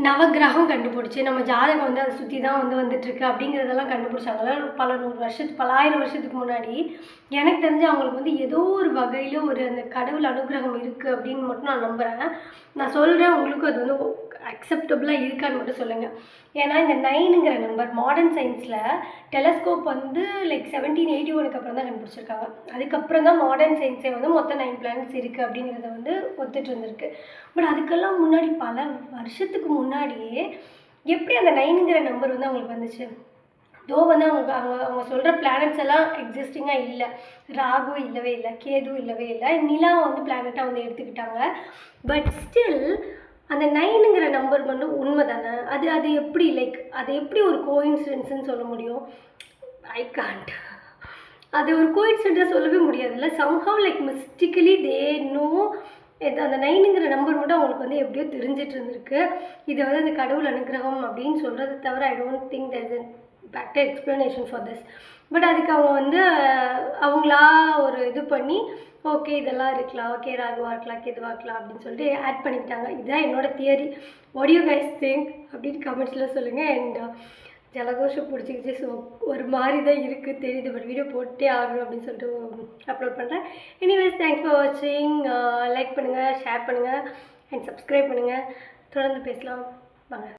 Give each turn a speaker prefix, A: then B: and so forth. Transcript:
A: நவகிரகம் கண்டுபிடிச்சு நம்ம ஜாதகம் வந்து அதை சுற்றி தான் வந்துட்டுருக்கு அப்படிங்கிறதெல்லாம் கண்டுபிடிச்சாங்கள பல 100 வருஷத்துக்கு பல 1000 வருஷத்துக்கு முன்னாடி. எனக்கு தெரிஞ்சு அவங்களுக்கு வந்து ஏதோ ஒரு வகையில் ஒரு அந்த கடவுள் அனுகிரகம் இருக்குது அப்படின்னு மட்டும் நான் நம்புகிறேன். நான் சொல்கிறேன், உங்களுக்கும் அது வந்து அக்செப்டபுளாக இருக்கான்னு மட்டும் சொல்லுங்கள். ஏன்னா இந்த 9ங்கிற நம்பர் மாடர்ன் சயின்ஸில் டெலஸ்கோப் வந்து லைக் 1781 அப்புறம் தான் கண்டுபிடிச்சிருக்காங்க. அதுக்கப்புறம் தான் மாடர்ன் சயின்ஸே வந்து மொத்தம் 9 பிளானட்ஸ் இருக்குது அப்படிங்கிறத வந்து ஒத்துட்டு இருந்திருக்கு. பட் அதுக்கெல்லாம் முன்னாடி பல வருஷத்துக்கு முன்னாடியே எப்படி அந்த 9ங்கிற நம்பர் வந்து அவங்களுக்கு வந்துச்சு? தோ வந்து அவங்க அவங்க அவங்க சொல்கிற பிளானட்ஸ் எல்லாம் எக்ஸிஸ்டிங்காக இல்லை. ராகு இல்லவே இல்லை, கேது இல்லவே இல்லை, நிலா வந்து பிளானட்டாக வந்து எடுத்துக்கிட்டாங்க. பட் ஸ்டில் அந்த 9ங்கிற நம்பர் வந்து உண்மை தானே? அது எப்படி லைக் அது எப்படி ஒரு கோஇன்சிடென்ஸ்ன்னு சொல்ல முடியும்? I can't. அது ஒரு கோஇன்சிடென்ட்டாக சொல்லவே முடியாதுல்ல. Somehow like mystically they know. அந்த 9ங்கிற நம்பர் மட்டும் அவங்களுக்கு வந்து எப்படியோ தெரிஞ்சிட்டு இருந்திருக்கு. இதை வந்து அந்த கடவுள் அனுகிரகம் அப்படின்னு சொல்கிறத தவிர I don't think there is factor explanation for this. But அதுக்கு அவங்க வந்து அவங்களா ஒரு இது பண்ணி ஓகே இதெல்லாம் இருக்கலாம், ஓகே ராகுவாக இருக்கலாம், கேதுவாக இருக்கலாம் அப்படின்னு சொல்லிட்டு ஆட் பண்ணிக்கிட்டாங்க. இதுதான் என்னோட theory. What you guys think அப்படின்னு கமெண்ட்ஸில் சொல்லுங்கள். அண்ட் ஜலதோஷம் பிடிச்சிக்கிச்சு, ஸோ ஒரு மாதிரி தான் இருக்குது தெரியுது. பட் வீடியோ போட்டே ஆகணும் அப்படின்னு சொல்லிட்டு அப்லோட் பண்ணுறேன். எனிவேஸ், தேங்க்ஸ் ஃபார் வாட்சிங். லைக் பண்ணுங்கள், ஷேர் பண்ணுங்கள் அண்ட் சப்ஸ்கிரைப் பண்ணுங்கள். தொடர்ந்து பேசலாம் வாங்க.